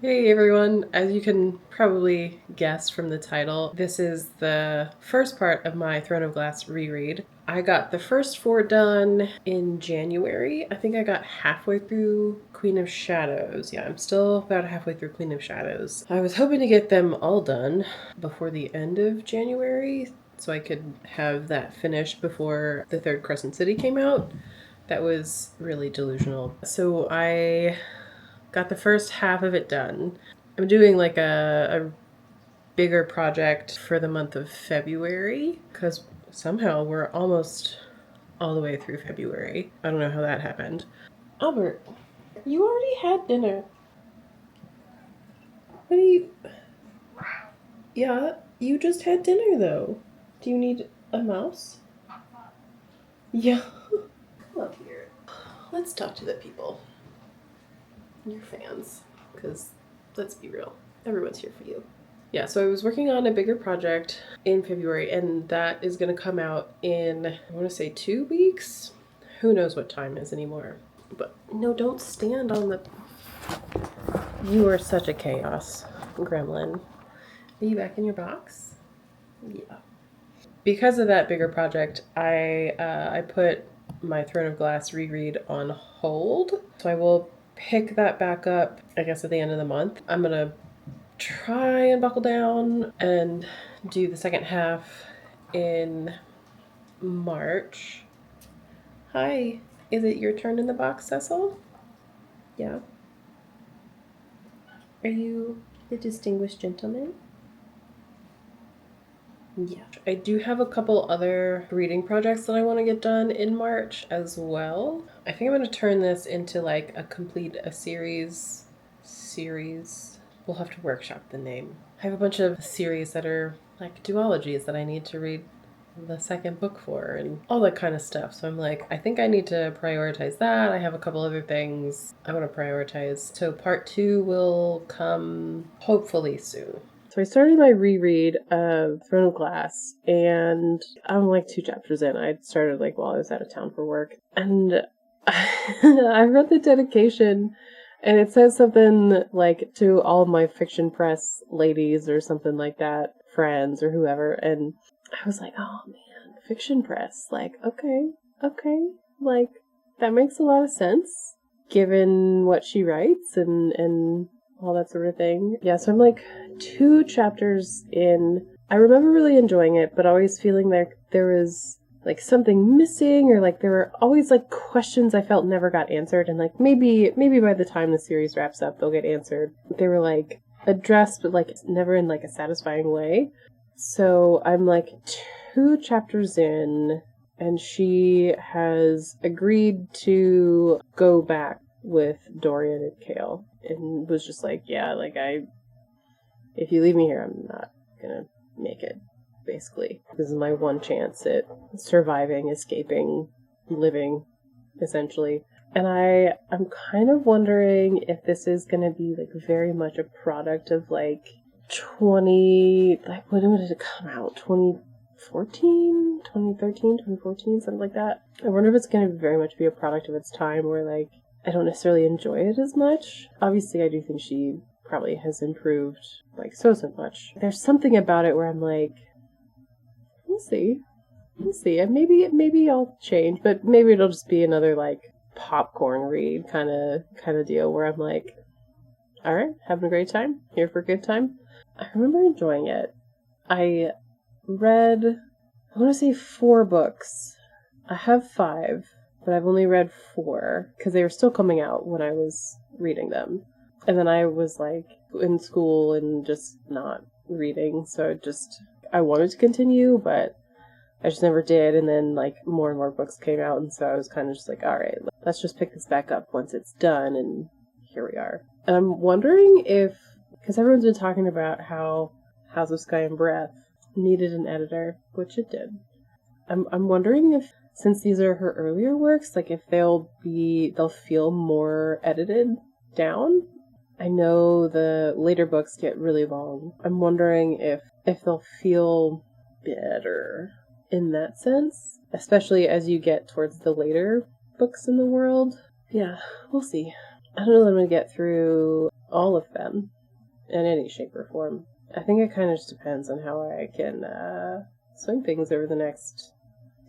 Hey everyone, as you can probably guess from the title, this is the first part of my Throne of Glass reread. I got the first four done in January. I think I got halfway through Queen of Shadows. Yeah, I'm still about halfway through Queen of Shadows. I was hoping to get them all done before the end of January so I could have that finished before the third Crescent City came out. That was really delusional. So I got the first half of it done. I'm doing like a bigger project for the month of February because somehow we're almost all the way through February. I don't know how that happened. Albert, you already had dinner. What do you. Yeah, you just had dinner though. Do you need a mouse? Yeah. Come up here. Let's talk to the people. Your fans. Because let's be real, everyone's here for you. Yeah, so I was working on a bigger project in February, and that is going to come out in, I want to say 2 weeks. Who knows what time is anymore. But no, don't stand on the. You are such a chaos, gremlin. Are you back in your box? Yeah. Because of that bigger project, I put my Throne of Glass reread on hold. So I will pick that back up, I guess, at the end of the month. I'm going to try and buckle down and do the second half in March. Hi, is it your turn in the box, Cecil? Yeah. Are you the distinguished gentleman? Yeah. I do have a couple other reading projects that I want to get done in March as well. I think I'm going to turn this into like a series. We'll have to workshop the name. I have a bunch of series that are like duologies that I need to read the second book for and all that kind of stuff. So I'm like, I think I need to prioritize that. I have a couple other things I want to prioritize. So part 2 will come hopefully soon. So I started my reread of Throne of Glass, and I'm like 2 chapters in. I started like while I was out of town for work, and I read the dedication, and it says something like to all of my fiction press ladies or something like that, friends or whoever, and I was like, oh man, fiction press, like okay, like that makes a lot of sense given what she writes and all that sort of thing. Yeah, so I'm like 2 chapters in. I remember really enjoying it, but always feeling like there was like something missing, or like there were always like questions I felt never got answered, and like maybe by the time the series wraps up they'll get answered. They were like addressed, but like never in like a satisfying way. So I'm like 2 chapters in, and she has agreed to go back with Dorian and Kale, and was just like, yeah, like if you leave me here, I'm not gonna make it, basically. This is my one chance at surviving, escaping, living, essentially. And I'm kind of wondering if this is gonna be like very much a product of like 20, like when did it come out? 2014, 2013, 2014, something like that. I wonder if it's going to very much be a product of its time where like I don't necessarily enjoy it as much. Obviously I do think she probably has improved like so much. There's something about it where I'm like, we'll see, and maybe I'll change, but maybe it'll just be another like popcorn read kind of deal where I'm like, all right, having a great time, here for a good time. I remember enjoying it. I read, I want to say 4 books. I have 5, but I've only read 4 because they were still coming out when I was reading them. And then I was like in school and just not reading, so I wanted to continue, but I just never did. And then like more and more books came out, and so I was kind of just like, all right, let's just pick this back up once it's done, and here we are. And I'm wondering if, because everyone's been talking about how House of Sky and Breath needed an editor, which it did. I'm wondering if, since these are her earlier works, like if they'll feel more edited down. I know the later books get really long. I'm wondering if they'll feel better in that sense, especially as you get towards the later books in the world. Yeah, we'll see. I don't know that I'm going to get through all of them in any shape or form. I think it kind of just depends on how I can swing things over the next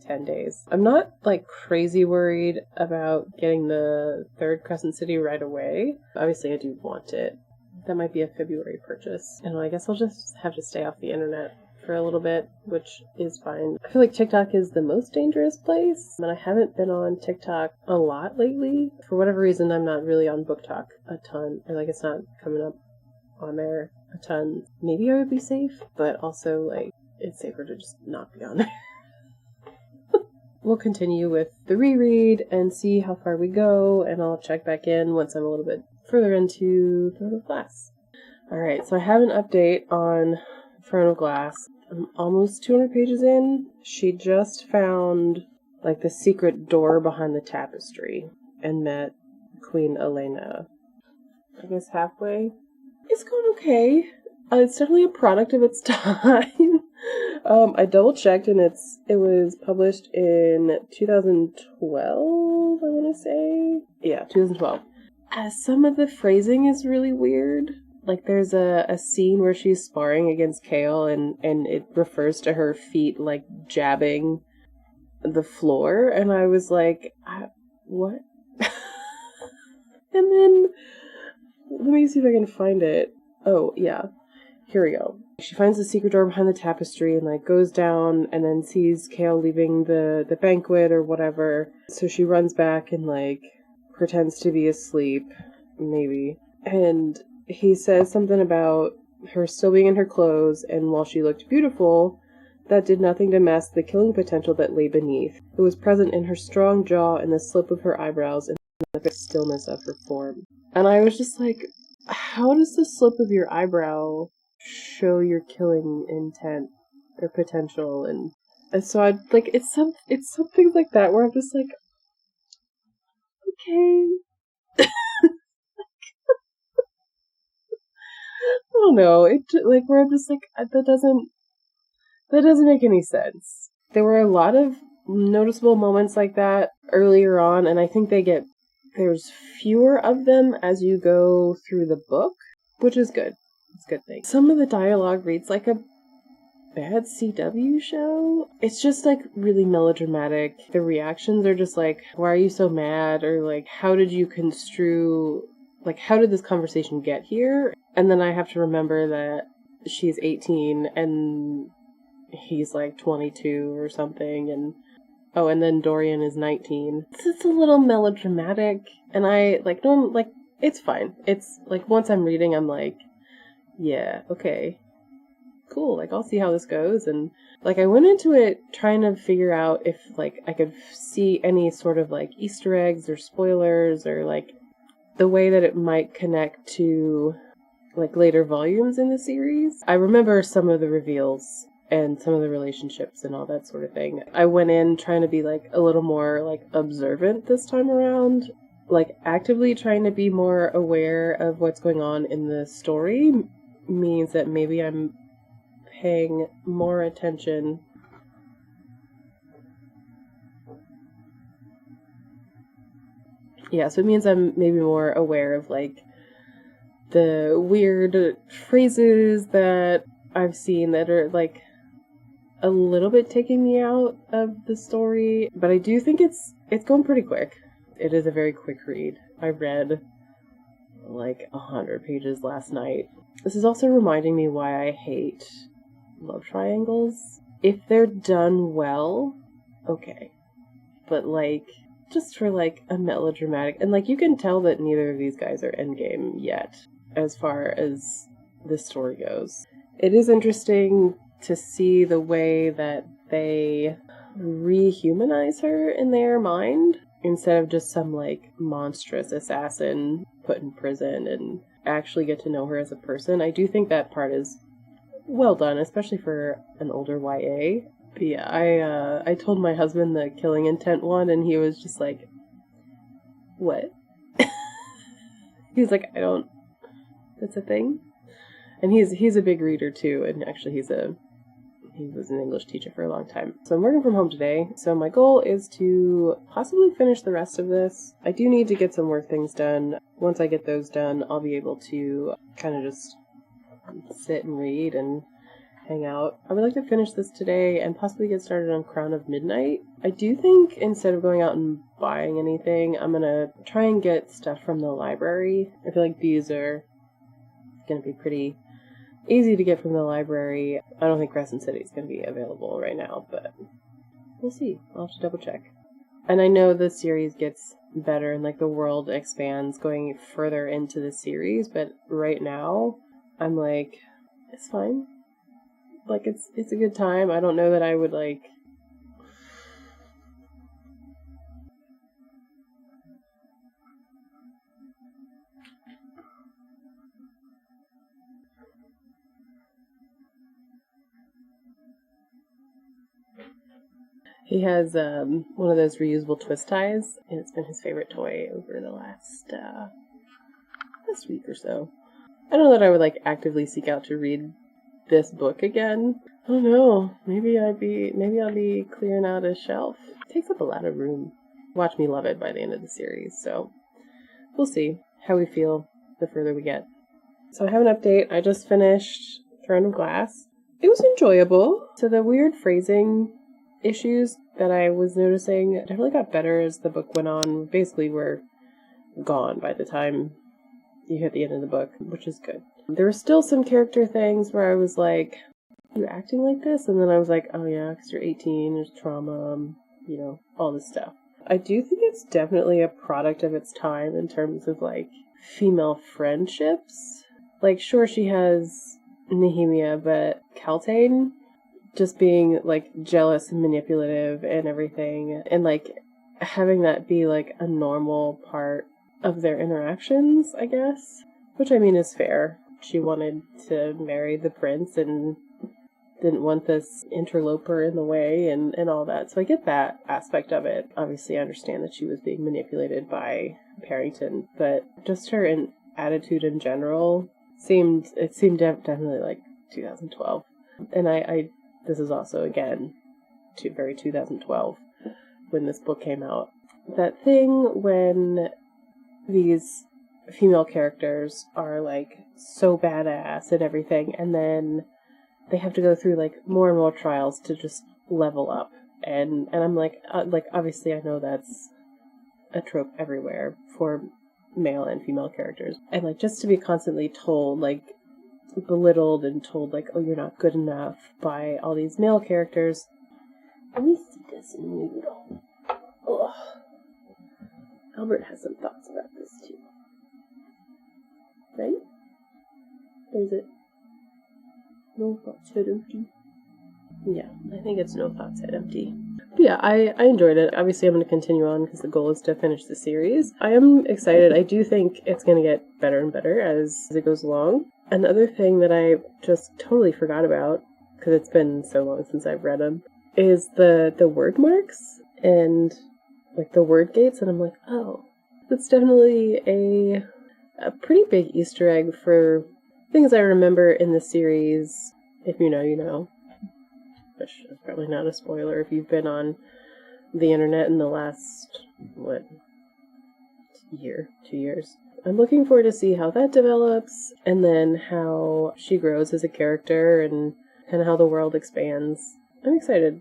10 days. I'm not like crazy worried about getting the third Crescent City right away. Obviously I do want it. That might be a February purchase. And I guess I'll just have to stay off the internet for a little bit, which is fine. I feel like TikTok is the most dangerous place, and I haven't been on TikTok a lot lately. For whatever reason, I'm not really on BookTok a ton, or like it's not coming up on there a ton. Maybe I would be safe, but also like it's safer to just not be on there. We'll continue with the reread and see how far we go, and I'll check back in once I'm a little bit further into Throne of Glass. Alright, so I have an update on Throne of Glass. I'm almost 200 pages in. She just found like the secret door behind the tapestry and met Queen Elena. I guess halfway. It's going okay. It's definitely a product of its time. I double checked and it was published in 2012, I want to say. Yeah, 2012. Some of the phrasing is really weird. Like there's a scene where she's sparring against Chaol and it refers to her feet like jabbing the floor, and I was like, what? And then let me see if I can find it. Oh yeah, here we go. She finds the secret door behind the tapestry and like goes down and then sees Chaol leaving the banquet or whatever. So she runs back and like pretends to be asleep, maybe. And he says something about her still being in her clothes, and while she looked beautiful, that did nothing to mask the killing potential that lay beneath. It was present in her strong jaw and the slope of her eyebrows and the stillness of her form. And I was just like, how does the slope of your eyebrow show your killing intent or potential? And so I like it's some things like that where I'm just like, okay. I don't know. It like where I'm just like that doesn't make any sense. There were a lot of noticeable moments like that earlier on, and I think there's fewer of them as you go through the book, which is good. It's a good thing. Some of the dialogue reads like a bad CW show. It's just like really melodramatic. The reactions are just like, why are you so mad? Or like, how did you construe, like, how did this conversation get here? And then I have to remember that she's 18 and he's like 22 or something, and then Dorian is 19. It's a little melodramatic, and I like it's fine. It's like once I'm reading, I'm like, yeah, okay, cool. Like I'll see how this goes, and like I went into it trying to figure out if like I could see any sort of like Easter eggs or spoilers or like the way that it might connect to like later volumes in the series. I remember some of the reveals and some of the relationships and all that sort of thing. I went in trying to be like a little more like observant this time around, like actively trying to be more aware of what's going on in the story means that maybe I'm paying more attention. Yeah, so it means I'm maybe more aware of like the weird phrases that I've seen that are like a little bit taking me out of the story, but I do think it's going pretty quick. It is a very quick read. I read like 100 pages last night. This is also reminding me why I hate love triangles. If they're done well, okay. But like, just for like a melodramatic, and like you can tell that neither of these guys are endgame yet, as far as the story goes. It is interesting to see the way that they rehumanize her in their mind, instead of just some like monstrous assassin put in prison, and actually get to know her as a person. I do think that part is well done, especially for an older YA. But yeah, I told my husband the killing intent one, and he was just like, what? He's like, that's a thing? And he's a big reader too, and actually he's a He was an English teacher for a long time. So I'm working from home today. So my goal is to possibly finish the rest of this. I do need to get some work things done. Once I get those done, I'll be able to kind of just sit and read and hang out. I would like to finish this today and possibly get started on Crown of Midnight. I do think instead of going out and buying anything, I'm gonna try and get stuff from the library. I feel like these are gonna be pretty easy to get from the library. I don't think Crescent City is going to be available right now, but we'll see. I'll have to double check. And I know the series gets better and like the world expands going further into the series, but right now I'm like, it's fine. Like it's a good time. I don't know that I would like He has one of those reusable twist ties, and it's been his favorite toy over the last week or so. I don't know that I would like actively seek out to read this book again. I don't know. Maybe I'll be clearing out a shelf. It takes up a lot of room. Watch me love it by the end of the series. So we'll see how we feel the further we get. So I have an update. I just finished Throne of Glass. It was enjoyable. So the weird phrasing issues that I was noticing definitely got better as the book went on. Basically were gone by the time you hit the end of the book, which is good. There were still some character things where I was like, are you acting like this? And then I was like, oh yeah, because you're 18, there's trauma, all this stuff. I do think it's definitely a product of its time in terms of like female friendships. Like, sure, she has Nehemia, but Kaltain just being like jealous and manipulative and everything, and like having that be like a normal part of their interactions, I guess, which I mean is fair. She wanted to marry the prince and didn't want this interloper in the way and all that, so I get that aspect of it. Obviously I understand that she was being manipulated by Parrington, but just her attitude in general seemed definitely like 2012. And I this is also, again, very 2012, when this book came out. That thing when these female characters are, like, so badass and everything, and then they have to go through, like, more and more trials to just level up. And I'm like, obviously I know that's a trope everywhere for male and female characters. And, like, just to be constantly told, like, belittled and told like, oh, you're not good enough by all these male characters. Let me see this in noodle. Ugh. Albert has some thoughts about this too. Right? Or is it No Thoughts Head Empty? Yeah, I think it's No Thoughts Head Empty. But yeah, I enjoyed it. Obviously I'm going to continue on because the goal is to finish the series. I am excited. I do think it's going to get better and better as it goes along. Another thing that I just totally forgot about, because it's been so long since I've read them, is the word marks and like the word gates, and I'm like, oh, that's definitely a pretty big Easter egg for things I remember in the series. If you know, you know. Which is probably not a spoiler if you've been on the internet in the last, 2 years. I'm looking forward to see how that develops, and then how she grows as a character, and how the world expands. I'm excited.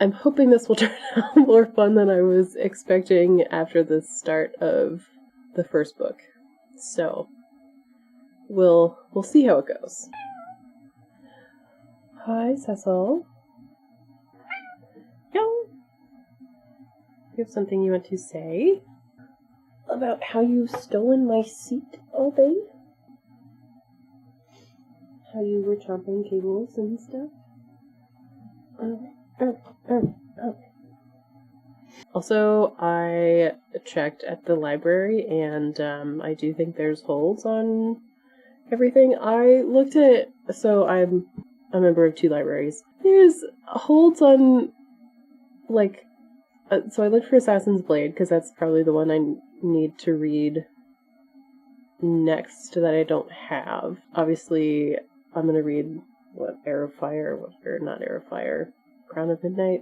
I'm hoping this will turn out more fun than I was expecting after the start of the first book. So, we'll see how it goes. Hi, Cecil. Yo. You have something you want to say? About how you've stolen my seat all day? How you were chomping cables and stuff? Also, I checked at the library, and I do think there's holds on everything. I looked at, so I'm a member of 2 libraries. There's holds on, like, so I looked for Assassin's Blade, because that's probably the one I need to read next that I don't have. Obviously, I'm going to read Heir of Fire, or not Heir of Fire, Crown of Midnight.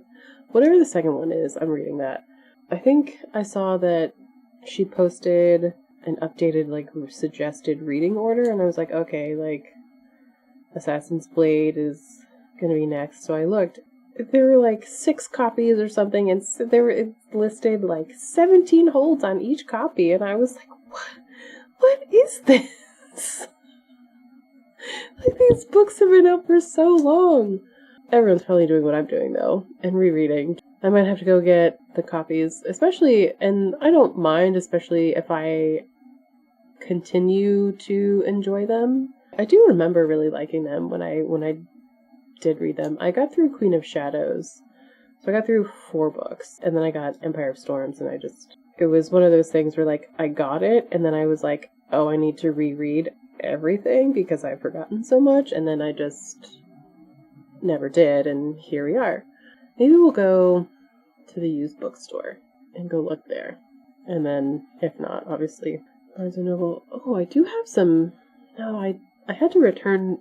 Whatever the second one is, I'm reading that. I think I saw that she posted an updated, like, suggested reading order, and I was like, okay, like, Assassin's Blade is gonna be next. So I looked. There were like 6 copies or something, and it listed like 17 holds on each copy, and I was like, what is this? Like, these books have been out for so long. Everyone's probably doing what I'm doing, though, and rereading. I might have to go get the copies, especially, and I don't mind, especially if I continue to enjoy them. I do remember really liking them when I did read them. I got through Queen of Shadows, so I got through 4 books, and then I got Empire of Storms, and it was one of those things where, like, I got it, and then I was like, oh, I need to reread everything because I've forgotten so much, and then I just never did, and here we are. Maybe we'll go to the used bookstore and go look there, and then, if not, obviously, Barnes & Noble. Oh, I do have some. No, I had to return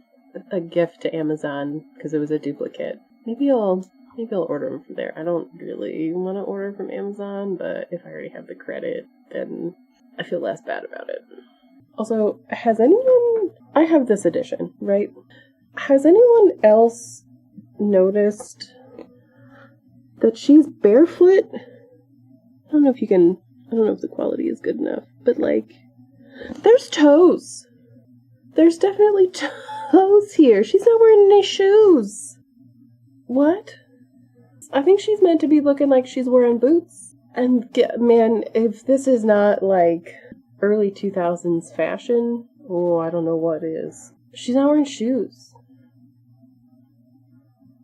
a gift to Amazon because it was a duplicate. Maybe I'll order them from there. I don't really want to order from Amazon, but if I already have the credit, then I feel less bad about it. Also, I have this edition, right? Has anyone else noticed that she's barefoot? I don't know if the quality is good enough, but like, there's toes. There's definitely toes here. She's not wearing any shoes. What? I think she's meant to be looking like she's wearing boots. And man, if this is not like early 2000s fashion, oh, I don't know what is. She's not wearing shoes.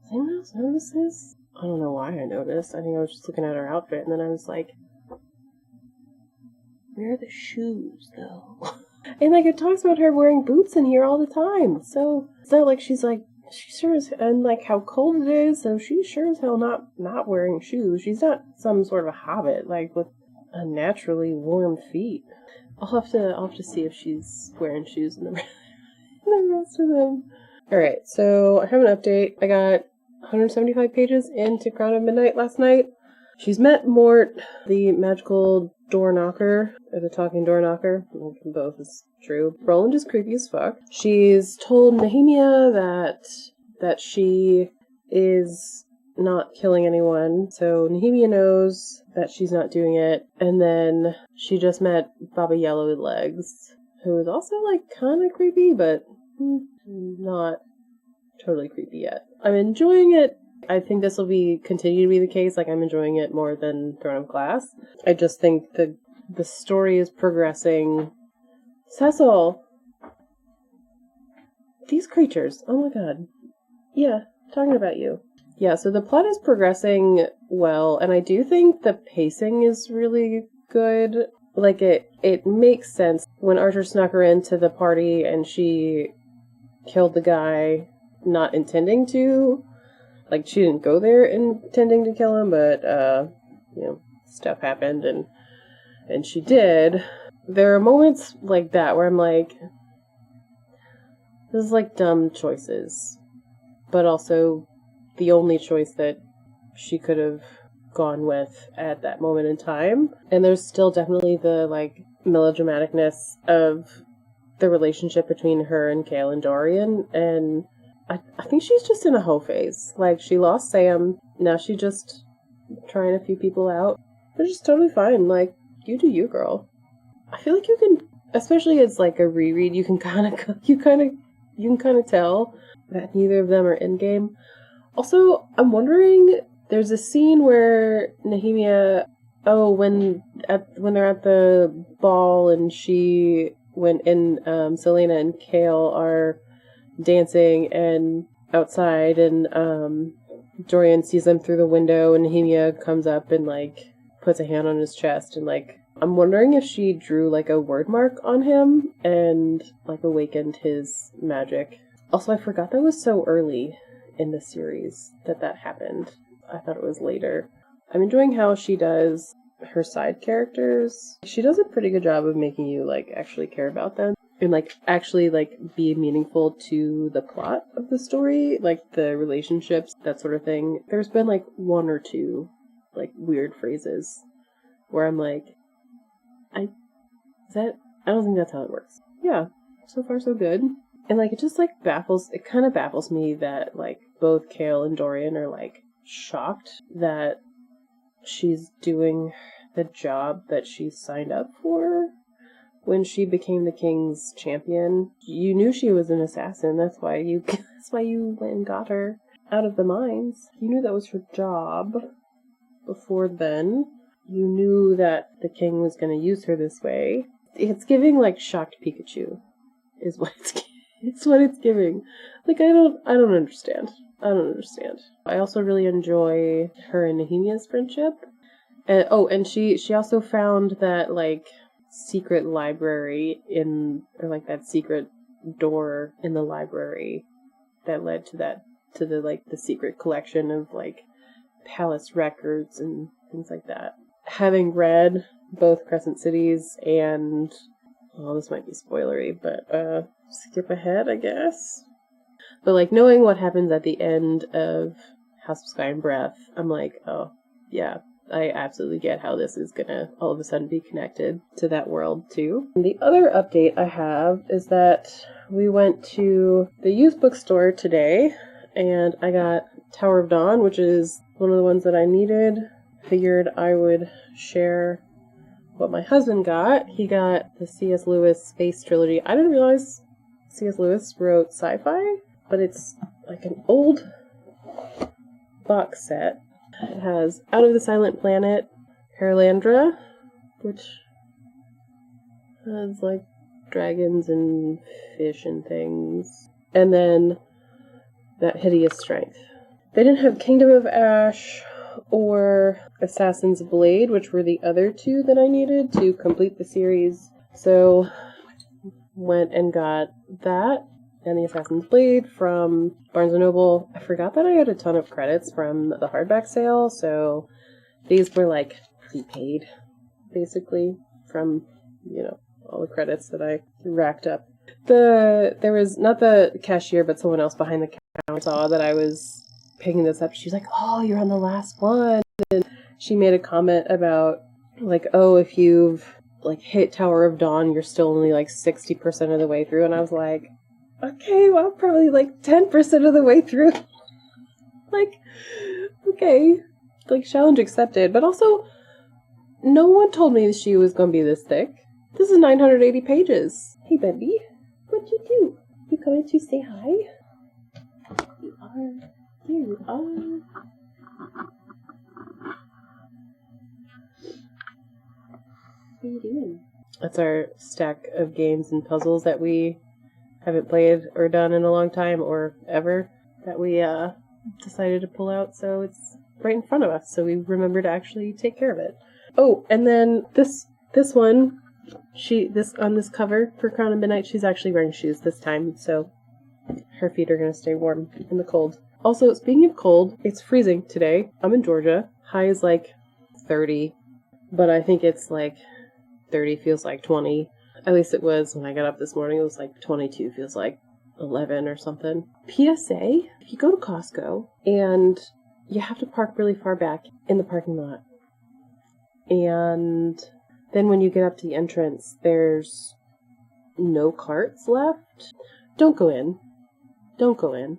Does anyone else notice this? I don't know why I noticed. I think I was just looking at her outfit, and then I was like, where are the shoes, though? And, like, it talks about her wearing boots in here all the time. So, it's not like she sure as, and, like, how cold it is, so she's sure as hell not wearing shoes. She's not some sort of a hobbit, like, with unnaturally warm feet. I'll have to see if she's wearing shoes in the rest of them. Alright, so I have an update. I got 175 pages into Crown of Midnight last night. She's met Mort, the magical door knocker, or the talking door knocker. Both is true. Roland is creepy as fuck. She's told Nehemia that she is not killing anyone, so Nehemia knows that she's not doing it, and then she just met Baba Yellowlegs, who is also, like, kind of creepy, but not totally creepy yet. I'm enjoying it. I think this will continue to be the case. Like, I'm enjoying it more than Throne of Glass. I just think the story is progressing. Cecil! These creatures. Oh my god. Yeah, talking about you. Yeah, so the plot is progressing well, and I do think the pacing is really good. Like, it makes sense. When Archer snuck her into the party and she killed the guy not intending to, like, she didn't go there intending to kill him, but, stuff happened, and she did. There are moments like that where I'm like, this is, like, dumb choices, but also the only choice that she could have gone with at that moment in time. And there's still definitely the, like, melodramaticness of the relationship between her and Kale and Dorian, and I think she's just in a hoe phase. Like, she lost Sam, now she's just trying a few people out. They're just totally fine. Like, you do you, girl. I feel like you can, especially as like a reread, you can kind of tell that neither of them are in game. Also, I'm wondering, there's a scene where Nehemia, when they're at the ball and Selena and Kale are dancing and outside, and Dorian sees them through the window, and Nehemia comes up and like puts a hand on his chest, and like, I'm wondering if she drew like a word mark on him and like awakened his magic. Also, I forgot that was so early in the series that happened. I thought it was later. I'm enjoying how she does her side characters. She does a pretty good job of making you like actually care about them. and like actually like be meaningful to the plot of the story, like the relationships, that sort of thing. There's been like one or two like weird phrases where I'm like, I don't think that's how it works. Yeah, so far so good. And like it kind of baffles me that like both Kale and Dorian are like shocked that she's doing the job that she signed up for. When she became the king's champion, you knew she was an assassin. That's why you went and got her out of the mines. You knew that was her job before then. You knew that the king was going to use her this way. It's giving like shocked Pikachu, is what it's what it's giving. Like I don't understand. I don't understand. I also really enjoy her and Nehemia's friendship. And she also found that like secret library like that secret door in the library that led to the secret collection of like palace records and things like that. Having read both Crescent Cities and, well, this might be spoilery, but skip ahead, I guess. But like knowing what happens at the end of House of Sky and Breath, I'm like, oh yeah, I absolutely get how this is gonna all of a sudden be connected to that world too. And the other update I have is that we went to the youth bookstore today and I got Tower of Dawn, which is one of the ones that I needed. Figured I would share what my husband got. He got the C.S. Lewis Space Trilogy. I didn't realize C.S. Lewis wrote sci-fi, but it's like an old box set. It has Out of the Silent Planet, Paralandra, which has like dragons and fish and things, and then That Hideous Strength. They didn't have Kingdom of Ash or Assassin's Blade, which were the other two that I needed to complete the series. So went and got that and the Assassin's Blade from Barnes & Noble. I forgot that I had a ton of credits from the hardback sale, so these were like prepaid, basically, from, all the credits that I racked up. There was, not the cashier, but someone else behind the counter saw that I was picking this up. She was like, oh, you're on the last one. And she made a comment about, like, oh, if you've, like, hit Tower of Dawn, you're still only, like, 60% of the way through. And I was like, okay, well, probably, like, 10% of the way through. Like, okay. Like, challenge accepted. But also, no one told me she was going to be this thick. This is 980 pages. Hey, baby. What'd you do? You coming to say hi? You are. Here you are. What are you doing? That's our stack of games and puzzles that we haven't played or done in a long time or ever that we decided to pull out, so it's right in front of us, so we remember to actually take care of it. Oh, and then this one, on this cover for Crown of Midnight, she's actually wearing shoes this time, so her feet are going to stay warm in the cold. Also, speaking of cold, it's freezing today. I'm in Georgia. High is like 30, but I think it's like 30 feels like 20. At least it was when I got up this morning. It was like 22 feels like 11 or something. PSA, if you go to Costco and you have to park really far back in the parking lot, and then when you get up to the entrance, there's no carts left, don't go in. Don't go in.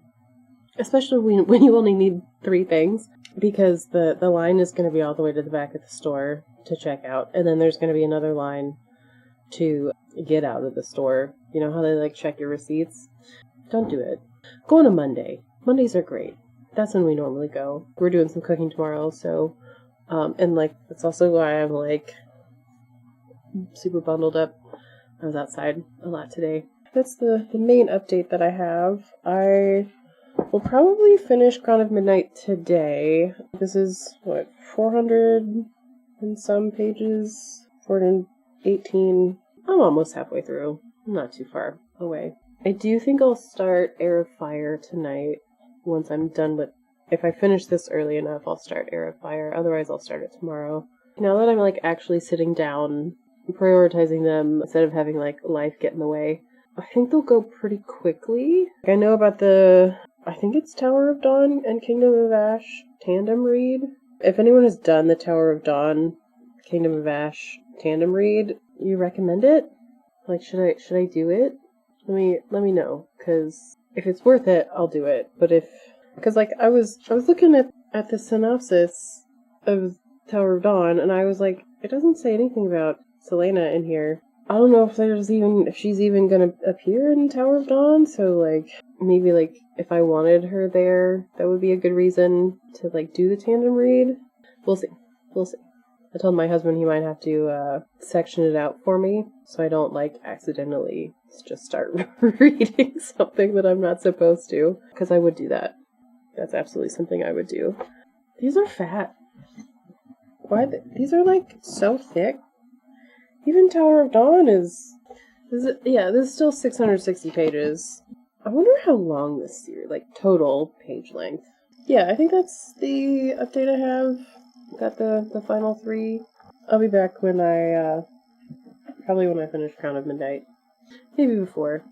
Especially when you only need 3 things, because the line is going to be all the way to the back of the store to check out, and then there's going to be another line to get out of the store. You know how they like check your receipts? Don't do it. Go on a Monday. Mondays are great. That's when we normally go. We're doing some cooking tomorrow, so and like that's also why I'm like super bundled up. I was outside a lot today. That's the main update that I have. I will probably finish Crown of Midnight today. This is, 400 and some pages? 418. I'm almost halfway through. I'm not too far away. I do think I'll start Heir of Fire tonight once I'm done with... If I finish this early enough, I'll start Heir of Fire. Otherwise, I'll start it tomorrow. Now that I'm, like, actually sitting down, prioritizing them, instead of having, like, life get in the way, I think they'll go pretty quickly. I know about I think it's Tower of Dawn and Kingdom of Ash tandem read. If anyone has done the Tower of Dawn, Kingdom of Ash tandem read, you recommend it? Like, should I do it? Let me know, because if it's worth it, I'll do it. But because like I was looking at the synopsis of Tower of Dawn, and I was like, it doesn't say anything about Celaena in here. I don't know if she's even gonna appear in Tower of Dawn, so like maybe like if I wanted her there, that would be a good reason to like do the tandem read. We'll see. I told my husband he might have to section it out for me so I don't like accidentally just start reading something that I'm not supposed to, because I would do that. That's absolutely something I would do. These are fat. Why? These are like so thick. Even Tower of Dawn this is still 660 pages. I wonder how long this series, like total page length. Yeah, I think that's the update I have. Got the final 3. I'll be back when probably when I finish Crown of Midnight. Maybe before.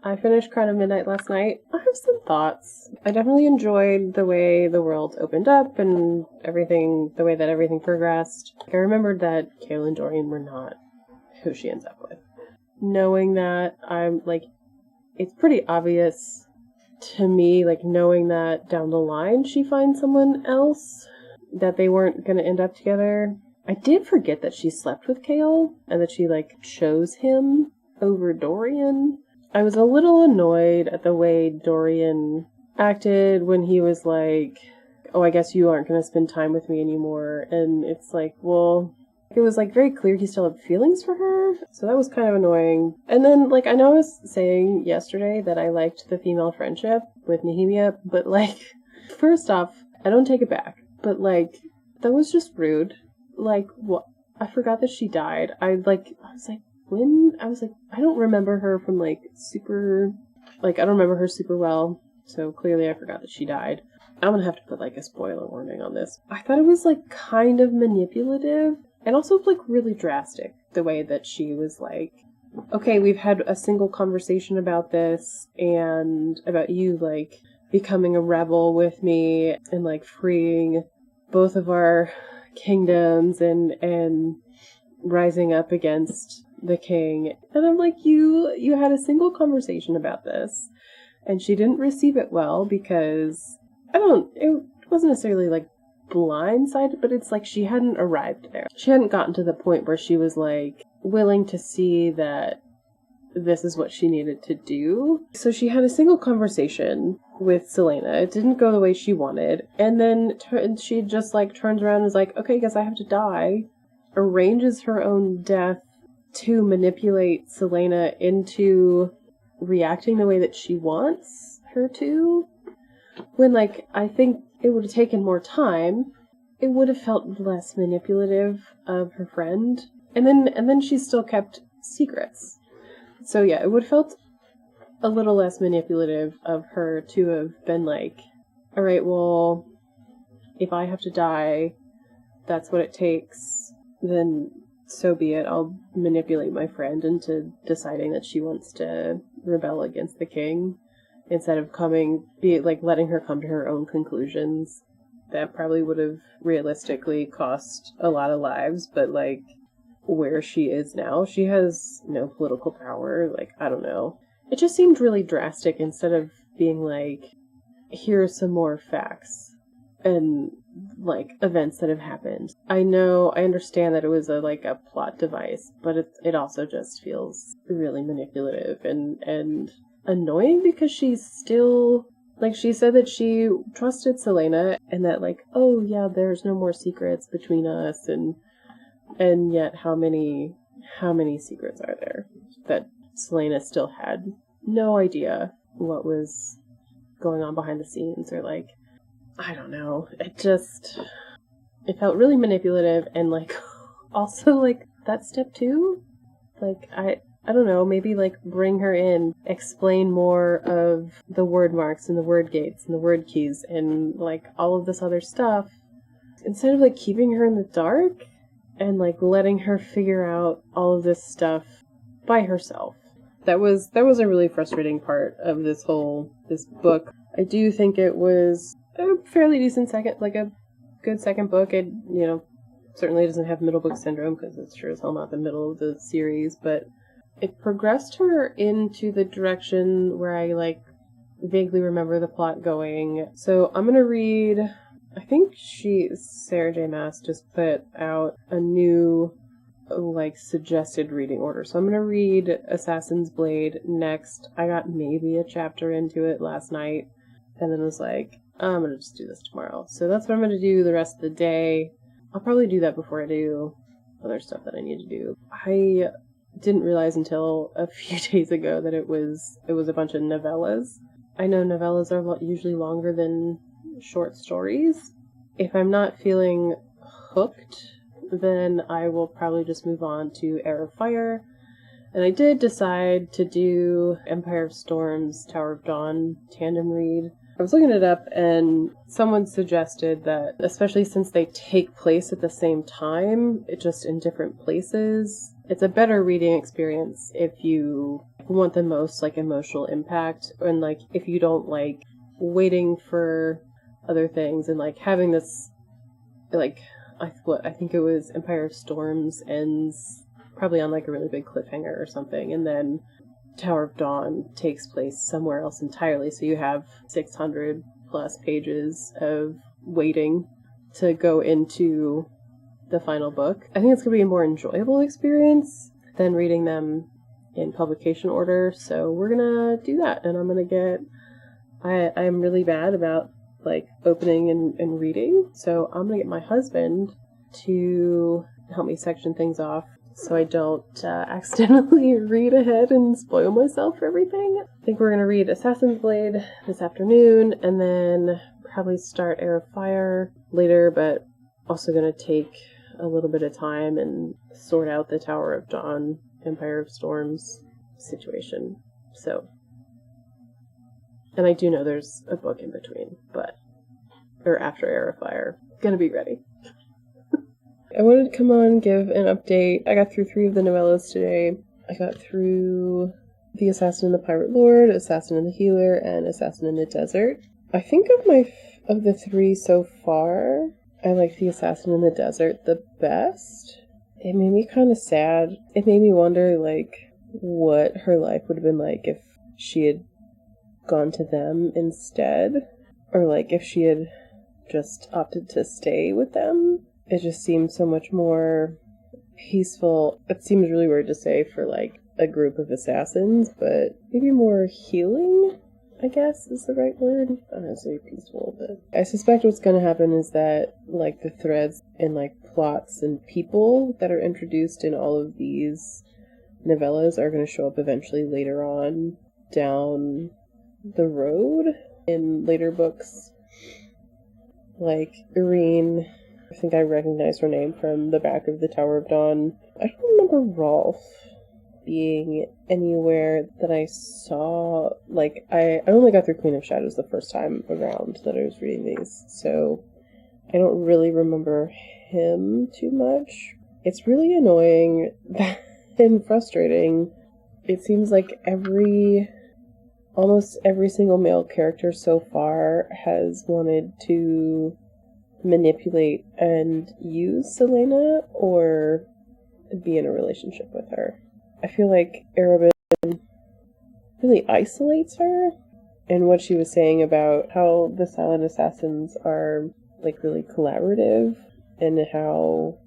I finished Crown of Midnight last night. I have some thoughts. I definitely enjoyed the way the world opened up and the way that everything progressed. I remembered that Chaol and Dorian were not who she ends up with. Knowing that, I'm like, it's pretty obvious to me, like, knowing that down the line she finds someone else, that they weren't going to end up together. I did forget that she slept with Chaol, and that she, like, chose him over Dorian. I was a little annoyed at the way Dorian acted when he was like, oh, I guess you aren't going to spend time with me anymore. And it's like, well, it was like very clear he still had feelings for her, so that was kind of annoying. And then, like, I know I was saying yesterday that I liked the female friendship with Nehemia, but like, first off, I don't take it back, but like, that was just rude. Like, what? I forgot that she died. I was like, I don't remember her from like super, like, I don't remember her super well, so clearly I forgot that she died. I'm gonna have to put like a spoiler warning on this. I thought it was like kind of manipulative, and also like really drastic, the way that she was like, okay, we've had a single conversation about this, and about you like becoming a rebel with me, and like freeing both of our kingdoms, and rising up against the king. And I'm like, you had a single conversation about this, and she didn't receive it well, because it wasn't necessarily like blindsided, but it's like she hadn't arrived there. She hadn't gotten to the point where she was like willing to see that this is what she needed to do. So she had a single conversation with Celaena. It didn't go the way she wanted, and then she just like turns around and is like, okay, I guess I have to die. Arranges her own death to manipulate Celaena into reacting the way that she wants her to. When, like, I think it would have taken more time, it would have felt less manipulative of her friend. And then she still kept secrets. So yeah, it would have felt a little less manipulative of her to have been like, alright, well, if I have to die, that's what it takes, then so be it. I'll manipulate my friend into deciding that she wants to rebel against the king, instead of letting her come to her own conclusions. That probably would have realistically cost a lot of lives, but like, where she is now, she has no political power. Like, I don't know. It just seemed really drastic, instead of being like, here's some more facts and like events that have happened. I understand that it was a plot device, but it also just feels really manipulative and annoying, because she's still, like, she said that she trusted Celaena, and that like, oh yeah, there's no more secrets between us, and yet how many secrets are there that Celaena still had no idea what was going on behind the scenes, or like, I don't know. It felt really manipulative, and like, also like that step 2, like, I don't know, maybe like bring her in, explain more of the word marks and the word gates and the word keys and like all of this other stuff, instead of like keeping her in the dark and like letting her figure out all of this stuff by herself. that was a really frustrating part of this book. I do think it was a fairly decent second, like a good second book. It, certainly doesn't have middle book syndrome because it's sure as hell not the middle of the series, but it progressed her into the direction where I vaguely remember the plot going. So I'm gonna read, I think Sarah J. Maas just put out a new suggested reading order. So I'm gonna read Assassin's Blade next. I got maybe a chapter into it last night and then was like, I'm gonna just do this tomorrow. So that's what I'm gonna do the rest of the day. I'll probably do that before I do other stuff that I need to do. I didn't realize until a few days ago that it was a bunch of novellas. I know novellas are usually longer than short stories. If I'm not feeling hooked, then I will probably just move on to Heir of Fire. And I did decide to do Empire of Storms, Tower of Dawn tandem read. I was looking it up and someone suggested that, especially since they take place at the same time, just in different places, it's a better reading experience if you want the most emotional impact, and if you don't like waiting for other things and having this I think it was Empire of Storms ends probably on a really big cliffhanger or something, and then Tower of Dawn takes place somewhere else entirely, so you have 600 plus pages of waiting to go into the final book. I think it's going to be a more enjoyable experience than reading them in publication order, so we're going to do that, and I'm going to I'm really bad about opening and reading, so I'm going to get my husband to help me section things off so I don't accidentally read ahead and spoil myself for everything. I think we're going to read Assassin's Blade this afternoon, and then probably start Heir of Fire later, but also going to take a little bit of time and sort out the Tower of Dawn, Empire of Storms situation. So, and I do know there's a book in between, or after Heir of Fire. Gonna be ready. I wanted to come on and give an update. I got through 3 of the novellas today. I got through The Assassin and the Pirate Lord, Assassin and the Healer, and Assassin in the Desert. I think of the 3 so far, I like The Assassin in the Desert the best. It made me kind of sad. It made me wonder, what her life would have been like if she had gone to them instead. Or, if she had just opted to stay with them. It just seems so much more peaceful. It seems really weird to say for, a group of assassins, but maybe more healing, I guess, is the right word. I don't know, say peaceful, but I suspect what's going to happen is that, the threads and, plots and people that are introduced in all of these novellas are going to show up eventually later on down the road in later books. Irene, I think I recognize her name from the back of the Tower of Dawn. I don't remember Rolf being anywhere that I saw. I only got through Queen of Shadows the first time around that I was reading these, so I don't really remember him too much. It's really annoying and frustrating. It seems like almost every single male character so far has wanted to manipulate and use Selena or be in a relationship with her. I feel like Arobynn really isolates her, and what she was saying about how the Silent Assassins are really collaborative, and how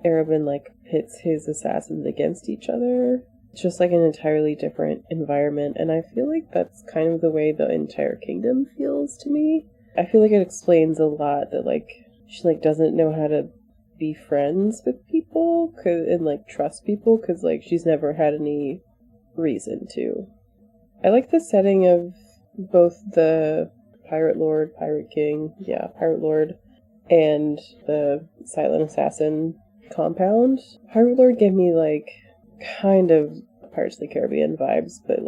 Arobynn pits his assassins against each other. It's just an entirely different environment, and I feel like that's kind of the way the entire kingdom feels to me. I feel like it explains a lot that she doesn't know how to be friends with people and trust people because she's never had any reason to. I like the setting of both the Pirate Lord, Pirate Lord, and the Silent Assassin compound. Pirate Lord gave me kind of Pirates of the Caribbean vibes, but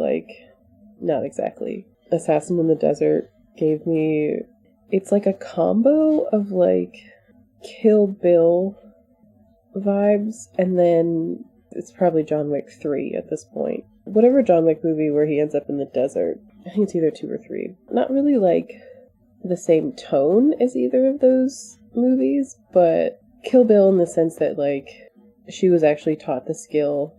not exactly. Assassin in the Desert gave me, it's a combo of Kill Bill vibes, and then it's probably John Wick 3 at this point. whatever John Wick movie where he ends up in the desert. I think it's either 2 or 3. Not really like the same tone as either of those movies, but Kill Bill in the sense that like she was actually taught the skill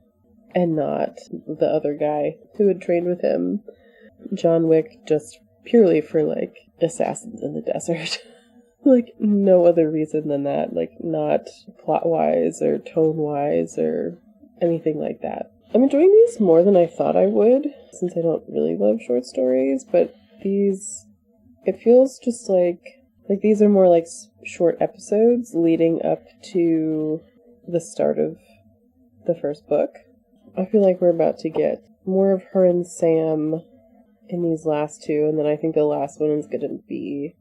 and not the other guy who had trained with him. John Wick just purely for like assassins in the desert. Like no other reason than that, like not plot wise or tone wise or anything like that. I'm enjoying these more than I thought I would, since I don't really love short stories, but these, it feels just like these are more like short episodes leading up to the start of the first book. I feel like we're about to get more of her and Sam in these last two, and then I think the last one is gonna be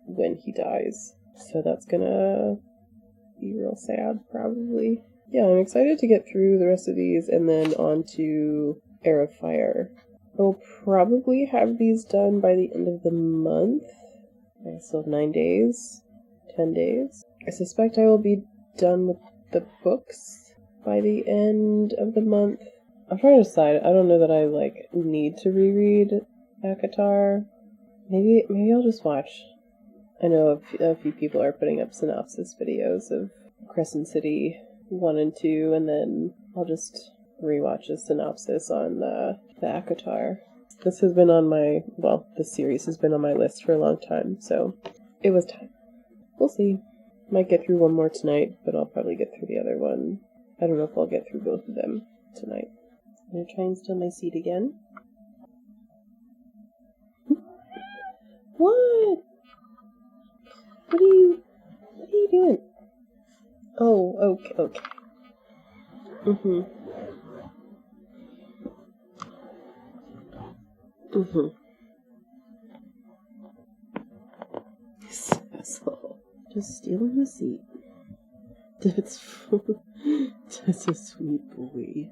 when he dies. So that's gonna be real sad, probably. Yeah, I'm excited to get through the rest of these and then on to Heir of Fire. I'll probably have these done by the end of the month. I still have 9 days, 10 days. I suspect I will be done with the books by the end of the month. I'm trying to decide. I don't know that I need to reread ACOTAR. Maybe I'll just watch. I know a few people are putting up synopsis videos of Crescent City 1 and 2, and then I'll just rewatch a synopsis on the ACOTAR. This has been on this series has been on my list for a long time, so it was time. We'll see. Might get through one more tonight, but I'll probably get through the other one. I don't know if I'll get through both of them tonight. I'm gonna try and steal my seat again. What? What are you doing? Oh, okay. This asshole. Just stealing the seat. That's a sweet boy.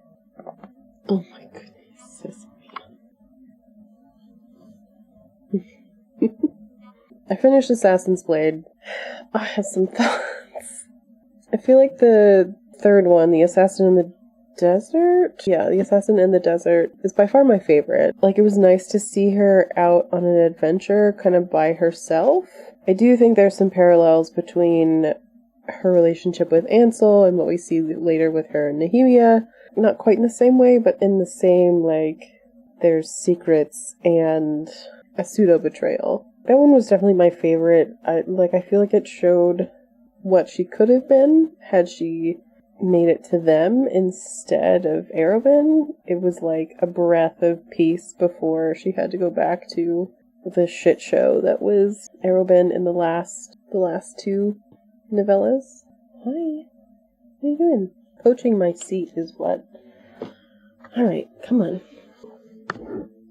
Oh my goodness, Sesame. I finished Assassin's Blade. I have some thoughts. I feel like the third one, The Assassin in the Desert? Yeah, The Assassin in the Desert is by far my favorite. Like, it was nice to see her out on an adventure kind of by herself. I do think there's some parallels between her relationship with Ansel and what we see later with her and Nehemia. Not quite in the same way, but in the same, there's secrets and a pseudo-betrayal. That one was definitely my favorite. I feel like it showed what she could have been had she made it to them instead of Arobin. It was like a breath of peace before she had to go back to the shit show that was Arobin in the last two novellas. Hi. What are you doing? Poaching my seat is what? Alright, come on.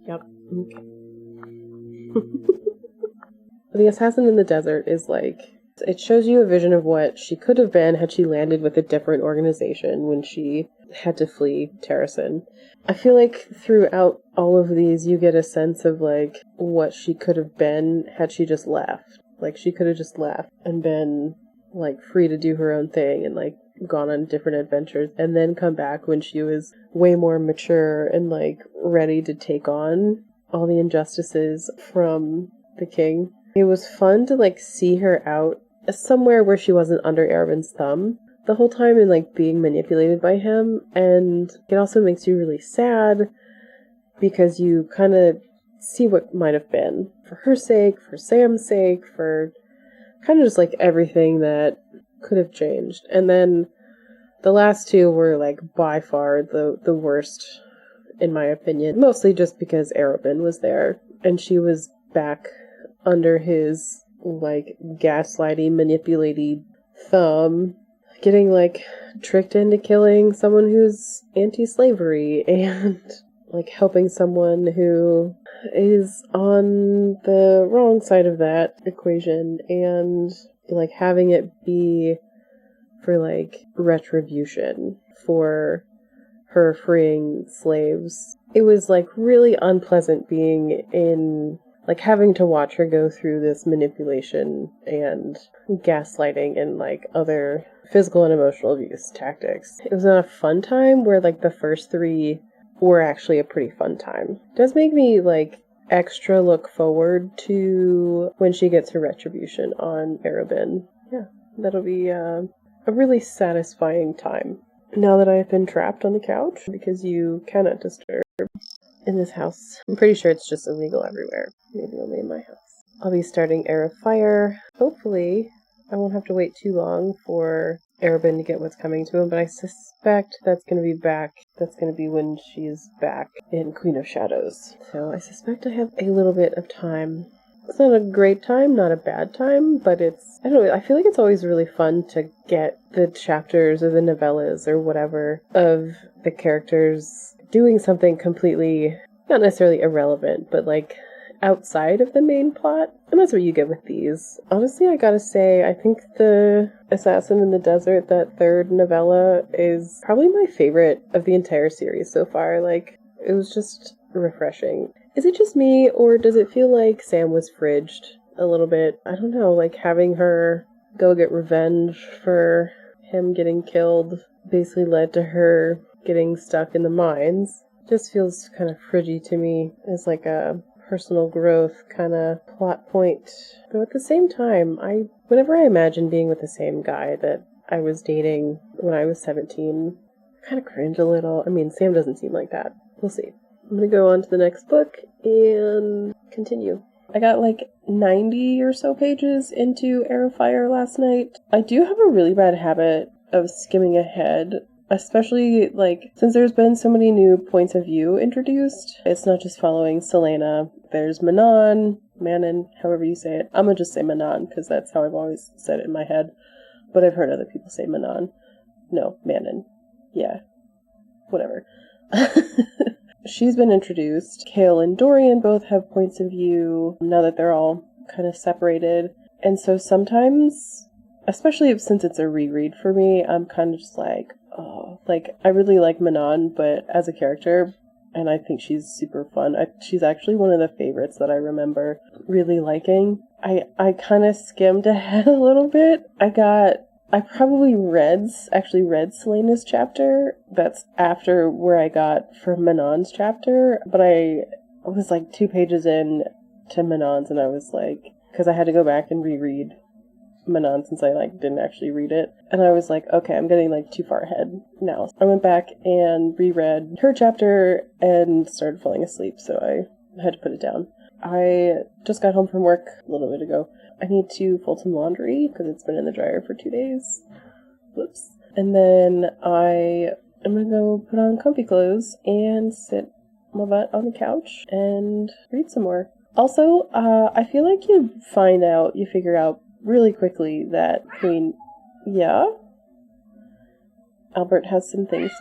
Yep, okay. The Assassin in the Desert is it shows you a vision of what she could have been had she landed with a different organization when she had to flee Terrasen. I feel like throughout all of these you get a sense of what she could have been had she just left. She could have just left and been free to do her own thing and gone on different adventures and then come back when she was way more mature and ready to take on all the injustices from the king. It was fun to see her out somewhere where she wasn't under Arobin's thumb the whole time and being manipulated by him, and it also makes you really sad because you kind of see what might have been for her sake, for Sam's sake, for kind of just everything that could have changed. And then the last two were by far the worst in my opinion, mostly just because Arobin was there and she was back under his gaslighty, manipulating thumb, getting tricked into killing someone who's anti-slavery and helping someone who is on the wrong side of that equation, and having it be for retribution for her freeing slaves. It was really unpleasant being in having to watch her go through this manipulation and gaslighting and other physical and emotional abuse tactics. It was not a fun time where the first three were actually a pretty fun time. It does make me like extra look forward to when she gets her retribution on Arobynn. Yeah, that'll be a really satisfying time. Now that I have been trapped on the couch, because you cannot disturb in this house. I'm pretty sure it's just illegal everywhere. Maybe only in my house. I'll be starting Heir of Fire. Hopefully, I won't have to wait too long for Arobynn to get what's coming to him, but I suspect that's going to be back. That's going to be when she's back in Queen of Shadows. So I suspect I have a little bit of time. It's not a great time, not a bad time, but it's, I don't know, I feel like it's always really fun to get the chapters or the novellas or whatever of the characters doing something completely, not necessarily irrelevant, but like outside of the main plot. And that's what you get with these. Honestly, I gotta say, I think the Assassin in the Desert, that third novella, is probably my favorite of the entire series so far. Like, it was just refreshing. Is it just me, or does it feel like Sam was fridged a little bit? I don't know, like having her go get revenge for him getting killed basically led to her getting stuck in the mines. Just feels kind of fridgy to me as like a personal growth kind of plot point. Though at the same time, whenever I imagine being with the same guy that I was dating when I was 17, I kind of cringe a little. I mean, Sam doesn't seem like that. We'll see. I'm going to go on to the next book and continue. I got like 90 or so pages into Heir of Fire last night. I do have a really bad habit of skimming ahead, especially like since there's been so many new points of view introduced. It's not just following Celaena. There's Manon, however you say it. I'm going to just say Manon because that's how I've always said it in my head. But I've heard other people say Manon. No, Manon. Yeah. Whatever. She's been introduced. Chaol and Dorian both have points of view now that they're all kind of separated. And so sometimes, especially since it's a reread for me, I'm kind of just like, oh, like I really like Manon, but as a character, and I think she's super fun. She's actually one of the favorites that I remember really liking. I kind of skimmed ahead a little bit. I probably read Celaena's chapter. That's after where I got from Manon's chapter. But I was like 2 pages in to Manon's, and I was like, because I had to go back and reread Manon since I like didn't actually read it. And I was like, okay, I'm getting like too far ahead now. So I went back and reread her chapter and started falling asleep, so I had to put it down. I just got home from work a little bit ago. I need to fold some laundry because it's been in the dryer for 2 days. Whoops. And then I am going to go put on comfy clothes and sit my butt on the couch and read some more. Also, I feel like you figure out really quickly that Queen... Yeah? Albert has some things.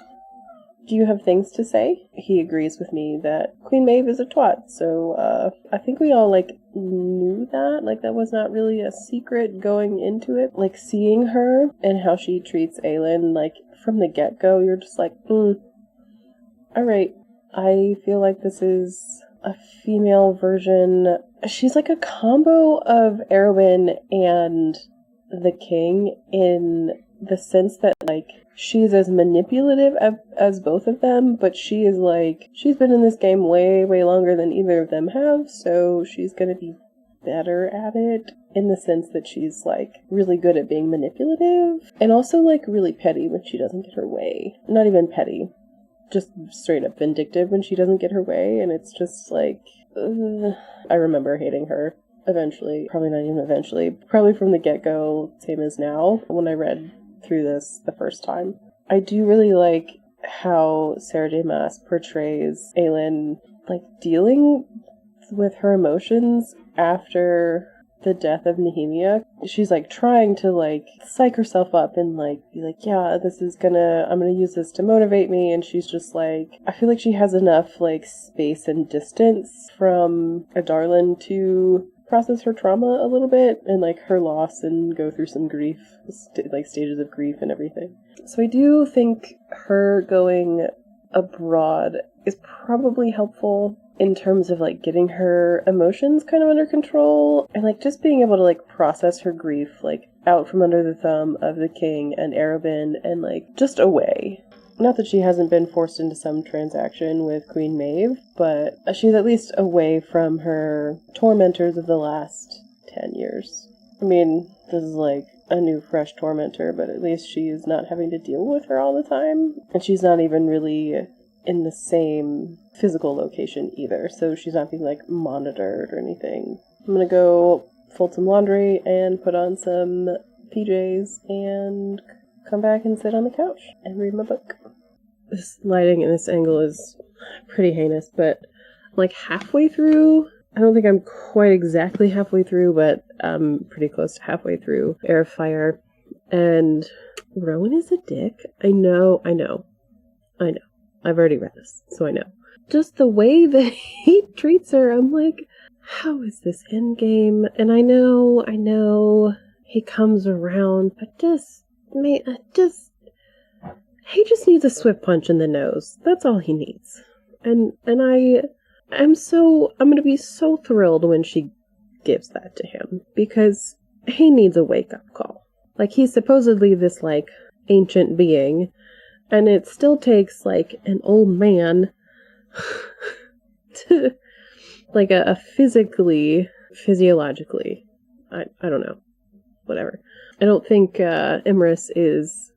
Do you have things to say? He agrees with me that Queen Maeve is a twat, so I think we all, like, knew that. Like, that was not really a secret going into it. Like, seeing her and how she treats Aelin, like, from the get-go, you're just like, alright. I feel like this is a female version. She's like a combo of Arobynn and the King in the sense that, like, she's as manipulative as both of them, but she is like, she's been in this game way, way longer than either of them have, so she's gonna be better at it in the sense that she's, like, really good at being manipulative, and also, like, really petty when she doesn't get her way. Not even petty. Just straight up vindictive when she doesn't get her way, and it's just, like, I remember hating her. Eventually. Probably not even eventually. Probably from the get-go, same as now, when I read through this the first time. I do really like how Sarah J. Maas portrays Aelin, like, dealing with her emotions after the death of Nehemia. She's, like, trying to, like, psych herself up and, like, be like, yeah, I'm gonna use this to motivate me, and she's just, like, I feel like she has enough, like, space and distance from Adarlan to process her trauma a little bit and, like, her loss and go through some grief, like, stages of grief and everything. So I do think her going abroad is probably helpful in terms of, like, getting her emotions kind of under control and, like, just being able to, like, process her grief, like, out from under the thumb of the King and Arobynn and, like, just away. not that she hasn't been forced into some transaction with Queen Maeve, but she's at least away from her tormentors of the last 10 years. I mean, this is like a new fresh tormentor, but at least she's not having to deal with her all the time. And she's not even really in the same physical location either, so she's not being like monitored or anything. I'm gonna go fold some laundry and put on some PJs and come back and sit on the couch and read my book. This lighting in this angle is pretty heinous, but I'm like halfway through. I don't think I'm quite exactly halfway through, but I'm pretty close to halfway through Heir of Fire. And Rowan is a dick. I know. I've already read this, so I know. Just the way that he treats her, I'm like, how is this endgame? And I know he comes around, but he just needs a swift punch in the nose. That's all he needs. And I'm gonna be so thrilled when she gives that to him, because he needs a wake-up call. Like, he's supposedly this, like, ancient being, and it still takes, like, an old man to, like, a physiologically, I don't know, whatever. I don't think Emrys is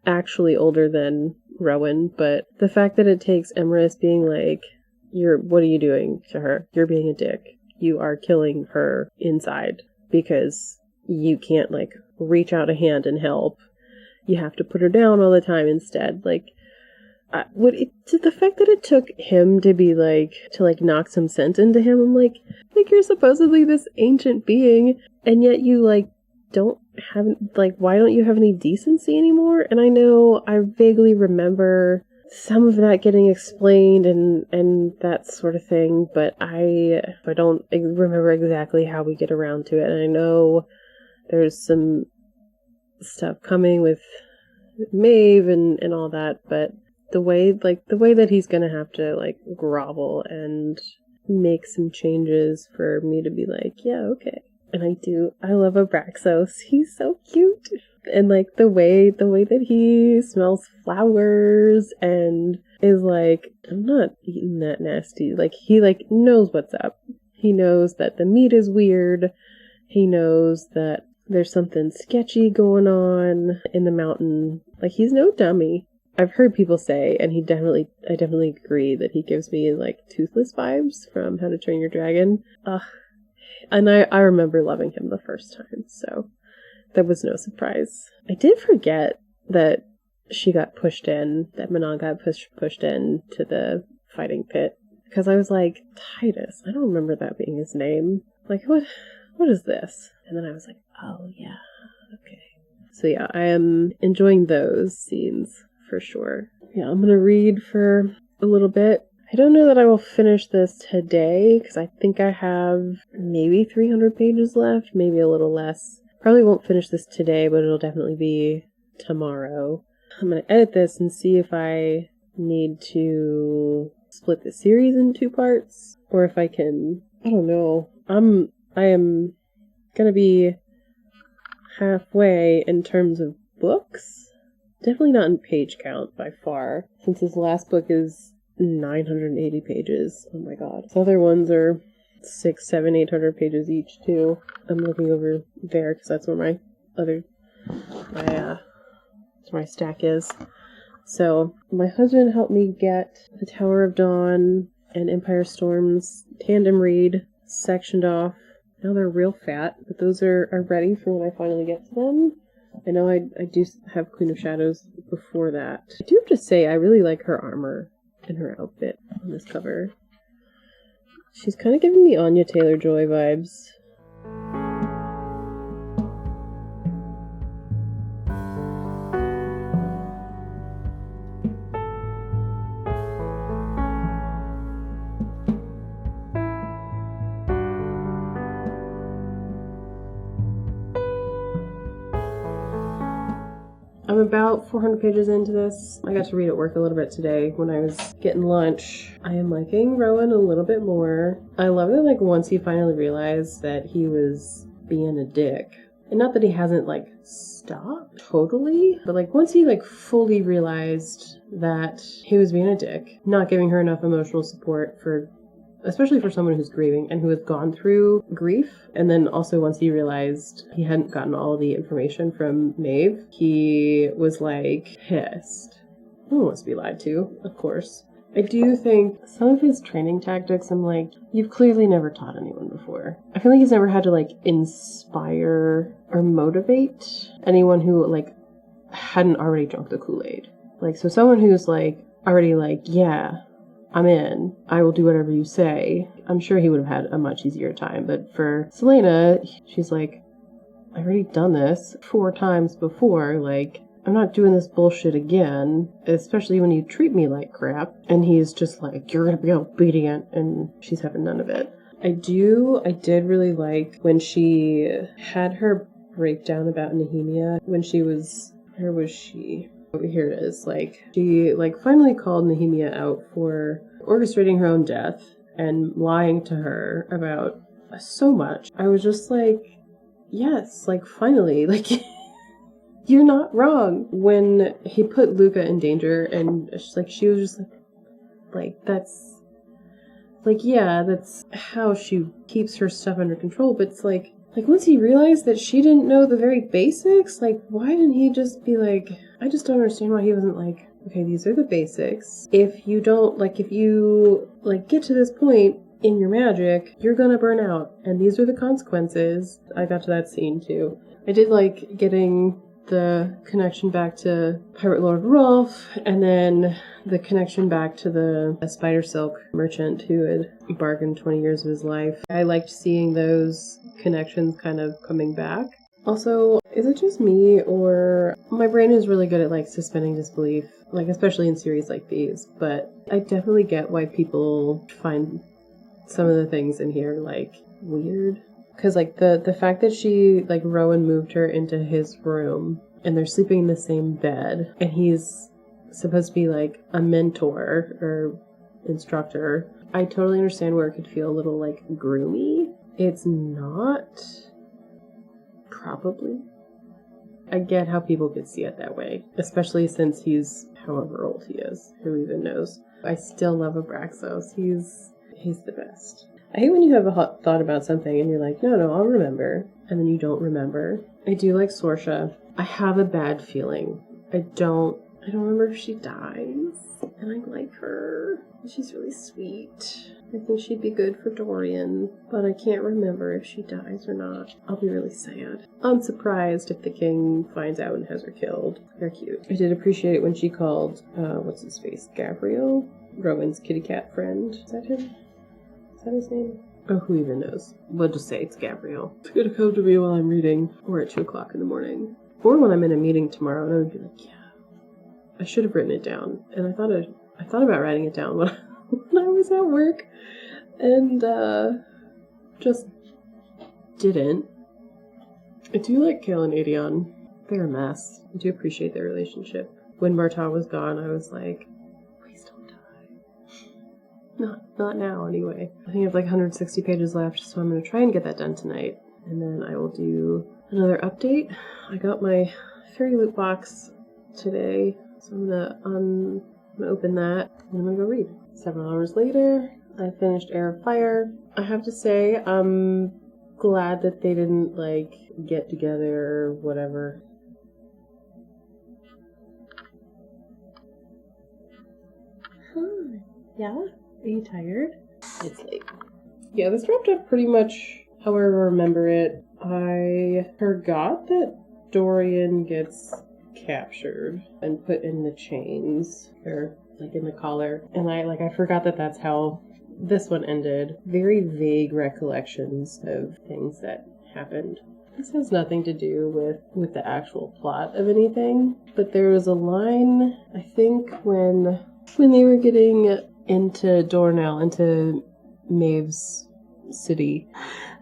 actually older than Rowan, but the fact that it takes Emrys being like, what are you doing to her? You're being a dick. You are killing her inside because you can't, like, reach out a hand and help. You have to put her down all the time instead. Like, the fact that it took him to be like, to like knock some sense into him, I'm like you're supposedly this ancient being, and yet you like don't have, like, why don't you have any decency anymore? And I know I vaguely remember some of that getting explained and that sort of thing, but I don't remember exactly how we get around to it. And I know there's some stuff coming with Maeve and all that, but the way that he's gonna have to, like, grovel and make some changes for me to be like, yeah, okay. And I love Abraxos. He's so cute. And, like, the way that he smells flowers and is like, I'm not eating that nasty. Like, he, like, knows what's up. He knows that the meat is weird. He knows that there's something sketchy going on in the mountain. Like, he's no dummy. I've heard people say, and I definitely agree, that he gives me, like, Toothless vibes from How to Train Your Dragon. And I remember loving him the first time, so that was no surprise. I did forget that she got pushed in, that Manon got pushed in to the fighting pit, because I was like, Titus, I don't remember that being his name. Like, what is this? And then I was like, oh yeah, okay. So yeah, I am enjoying those scenes for sure. Yeah, I'm gonna read for a little bit. I don't know that I will finish this today, because I think I have maybe 300 pages left, maybe a little less. Probably won't finish this today, but it'll definitely be tomorrow. I'm going to edit this and see if I need to split the series in 2 parts, or if I can, I don't know. I am going to be halfway in terms of books. Definitely not in page count by far, since this last book is 980 pages. Oh my god. The other ones are 600, 700, 800 pages each too. I'm looking over there because that's where my stack is. So my husband helped me get the Tower of Dawn and Empire Storms tandem read sectioned off. Now they're real fat, but those are ready for when I finally get to them. I know I do have Queen of Shadows before that. I do have to say, I really like her armor and her outfit on this cover. She's kind of giving me Anya Taylor-Joy vibes. I'm about 400 pages into this. I got to read at work a little bit today when I was getting lunch. I am liking Rowan a little bit more. I love that, like, once he finally realized that he was being a dick And not that he hasn't, like, stopped totally, but, like, once he, like, fully realized that he was being a dick, not giving her enough emotional support especially for someone who's grieving and who has gone through grief. And then also once he realized he hadn't gotten all the information from Maeve, he was, like, pissed. No one wants to be lied to, of course. I do think some of his training tactics, I'm like, you've clearly never taught anyone before. I feel like he's never had to, like, inspire or motivate anyone who, like, hadn't already drunk the Kool-Aid. Like, so someone who's, like, already, like, yeah, I'm in. I will do whatever you say. I'm sure he would have had a much easier time. But for Selena, she's like, I've already done this 4 times before. Like, I'm not doing this bullshit again, especially when you treat me like crap. And he's just like, you're gonna be obedient, and she's having none of it. I did really like when she had her breakdown about Nehemia, when she was, where was she? Here it is. Like, she, like, finally called Nehemia out for orchestrating her own death and lying to her about so much. I was just like, yes, like, finally, like, you're not wrong. When he put Luca in danger, and she was just like, that's, like, yeah, that's how she keeps her stuff under control, but it's like, once he realized that she didn't know the very basics, like, why didn't he just be like, I just don't understand why he wasn't like, okay, these are the basics. If you don't, like, if you, like, get to this point in your magic, you're gonna burn out, and these are the consequences. I got to that scene, too. I did like getting the connection back to Pirate Lord Rolf, and then the connection back to the Spider Silk merchant who had bargained 20 years of his life. I liked seeing those connections kind of coming back. Also, is it just me, or my brain is really good at, like, suspending disbelief, like, especially in series like these, but I definitely get why people find some of the things in here, like, weird. Because, like, the fact that she, like, Rowan moved her into his room, and they're sleeping in the same bed, and he's supposed to be, like, a mentor or instructor, I totally understand where it could feel a little, like, groomy. It's not. Probably. I get how people could see it that way, especially since he's however old he is. Who even knows? I still love Abraxos. He's the best. I hate when you have a hot thought about something and you're like, no, I'll remember, and then you don't remember. I do like Sorsha. I have a bad feeling. I don't remember if she dies, and I like her. She's really sweet. I think she'd be good for Dorian, but I can't remember if she dies or not. I'll be really sad. Unsurprised if the king finds out and has her killed. They're cute. I did appreciate it when she called, what's his face? Gabriel? Rowan's kitty cat friend. Is that him? Is that his name? Oh, who even knows? We'll just say it's Gabriel. It's gonna come to me while I'm reading, or at 2 o'clock in the morning. Or when I'm in a meeting tomorrow, and I would be like, yeah, I should have written it down. And I thought about writing it down when I was at work, and just didn't. I do like Kale and Adion. They're a mess. I do appreciate their relationship. When Bartok was gone, I was like, please don't die. Not now, anyway. I think I have like 160 pages left, so I'm going to try and get that done tonight. And then I will do another update. I got my fairy loot box today, so I'm going to open that, and I'm going to go read. Several hours later, I finished Heir of Fire. I have to say, I'm glad that they didn't, like, get together or whatever. Huh. Yeah? Are you tired? It's late. Yeah, this wrapped up pretty much how I remember it. I forgot that Dorian gets captured and put in the chains, or like in the collar, and I forgot that that's how this one ended. Very vague recollections of things that happened. This has nothing to do with the actual plot of anything, but there was a line, I think, when they were getting into Dornell, into Maeve's city,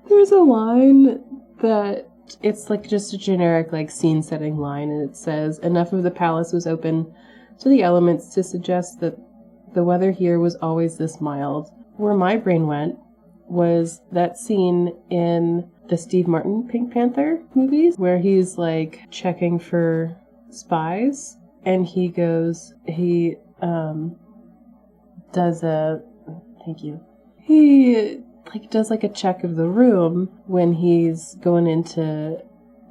there's a line that it's like just a generic like scene setting line, and it says, enough of the palace was open to the elements to suggest that the weather here was always this mild. Where my brain went was that scene in the Steve Martin Pink Panther movies, where he's like checking for spies, and he does a, thank you. He like does like a check of the room when he's going into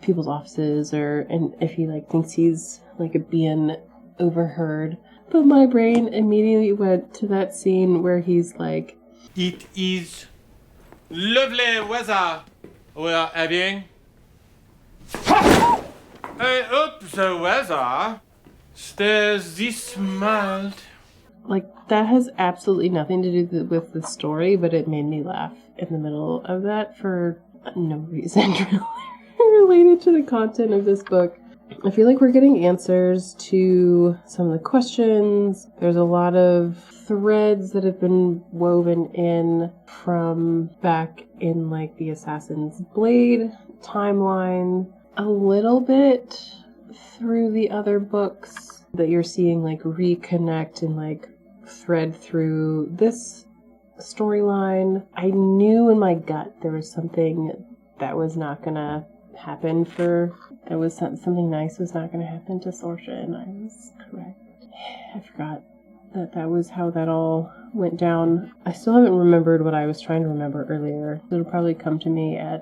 people's offices, and if he like thinks he's like being overheard. But my brain immediately went to that scene where he's like, "It is lovely weather we are having. I hope the weather stays this mild." Like, that has absolutely nothing to do with the story, but it made me laugh in the middle of that for no reason really related to the content of this book. I feel like we're getting answers to some of the questions. There's a lot of threads that have been woven in from back in like the Assassin's Blade timeline, a little bit through the other books that you're seeing like reconnect and like thread through this storyline. I knew in my gut there was something that was not gonna happen something nice was not gonna happen to Sorsha, and I was correct. I forgot that was how that all went down. I still haven't remembered what I was trying to remember earlier. It'll probably come to me yeah?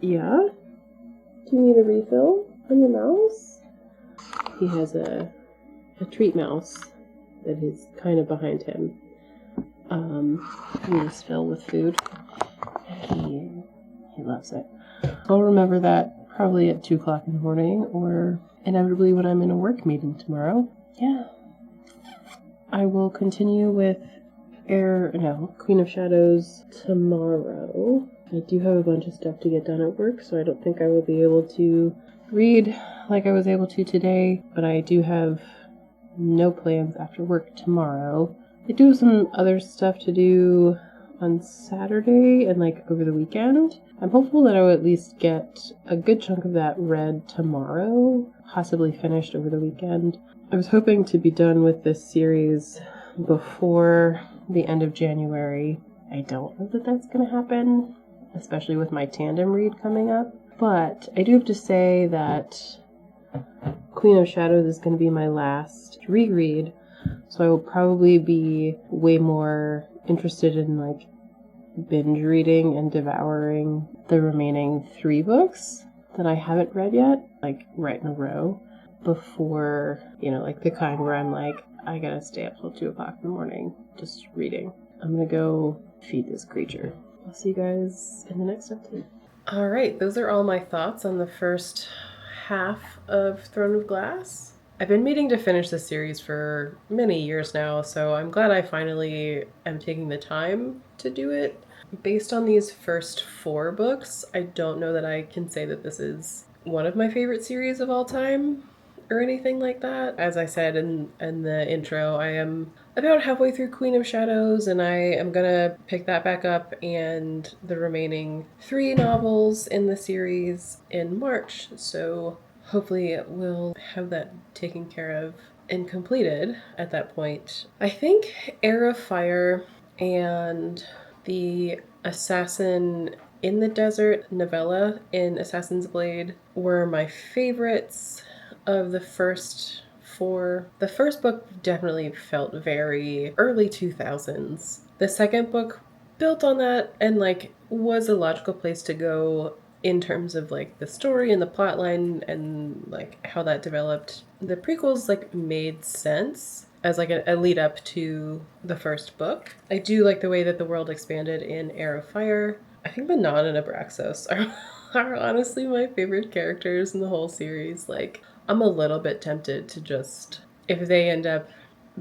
Do you need a refill on your mouse? He has a treat mouse that is kind of behind him. He is filled with food. He loves it. I'll remember that probably at 2 o'clock in the morning, or inevitably when I'm in a work meeting tomorrow. Yeah. I will continue with Queen of Shadows tomorrow. I do have a bunch of stuff to get done at work, so I don't think I will be able to read like I was able to today, but I do have no plans after work tomorrow. I do have some other stuff to do on Saturday and like over the weekend. I'm hopeful that I will at least get a good chunk of that read tomorrow, possibly finished over the weekend. I was hoping to be done with this series before the end of January. I don't know that that's going to happen, especially with my tandem read coming up. But I do have to say that Queen of Shadows is going to be my last reread, so I will probably be way more interested in like binge reading and devouring the remaining 3 books that I haven't read yet, like right in a row, before, like the kind where I'm like, I gotta stay up till 2 o'clock in the morning just reading. I'm gonna go feed this creature. I'll see you guys in the next update. All right, those are all my thoughts on the first half of Throne of Glass. I've been meaning to finish this series for many years now, so I'm glad I finally am taking the time to do it. Based on these first 4 books, I don't know that I can say that this is one of my favorite series of all time or anything like that. As I said in the intro, I am about halfway through Queen of Shadows, and I am gonna pick that back up and the remaining 3 novels in the series in March. So hopefully we'll have that taken care of and completed at that point. I think Heir of Fire and the Assassin in the Desert novella in Assassin's Blade were my favorites of the first 4. The first book definitely felt very early 2000s. The second book built on that and like was a logical place to go in terms of like the story and the plotline and like how that developed. The prequels like made sense as like a lead up to the first book. I do like the way that the world expanded in Heir of Fire. I think Manon and Abraxos are honestly my favorite characters in the whole series. Like, I'm a little bit tempted to just, if they end up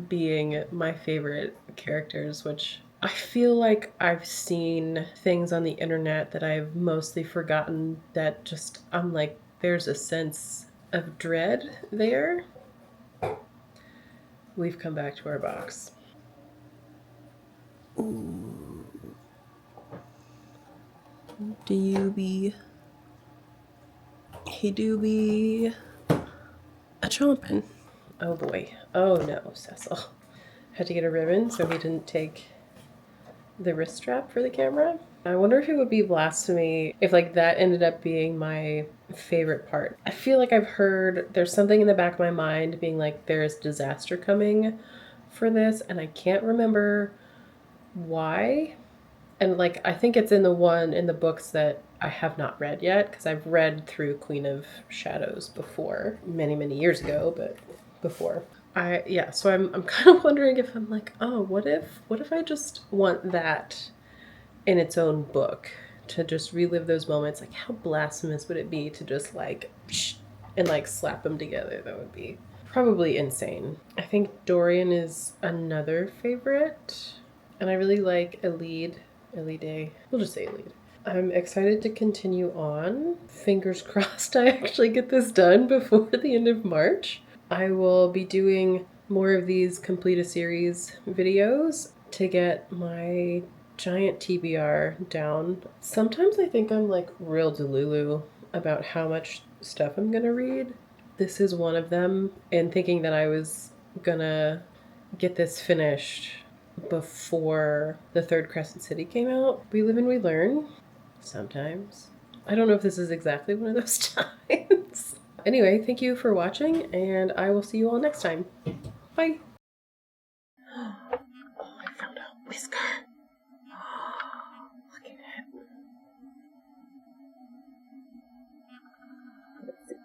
being my favorite characters, which I feel like I've seen things on the internet that I've mostly forgotten that just, I'm like, there's a sense of dread there. We've come back to our box. Ooh. Doobie. Hey Doobie. A chomping. Oh boy. Oh no, Cecil. Had to get a ribbon so he didn't take the wrist strap for the camera. I wonder if it would be blasphemy if like that ended up being my favorite part. I feel like I've heard there's something in the back of my mind being like there's disaster coming for this, and I can't remember why. And like I think it's in the books that I have not read yet, because I've read through Queen of Shadows before, many years ago, but before. So I'm kind of wondering if I'm like, oh, what if I just want that in its own book to just relive those moments? Like, how blasphemous would it be to just like psh, and like slap them together? That would be probably insane. I think Dorian is another favorite, and I really like Elide. We'll just say Elide. I'm excited to continue on. Fingers crossed I actually get this done before the end of March. I will be doing more of these complete a series videos to get my giant TBR down. Sometimes I think I'm like real delulu about how much stuff I'm gonna read. This is one of them, and thinking that I was gonna get this finished before the third Crescent City came out. We live and we learn. Sometimes. I don't know if this is exactly one of those times. Anyway, thank you for watching, and I will see you all next time. Bye. Oh, I found a whisker. Look at it. Let's see.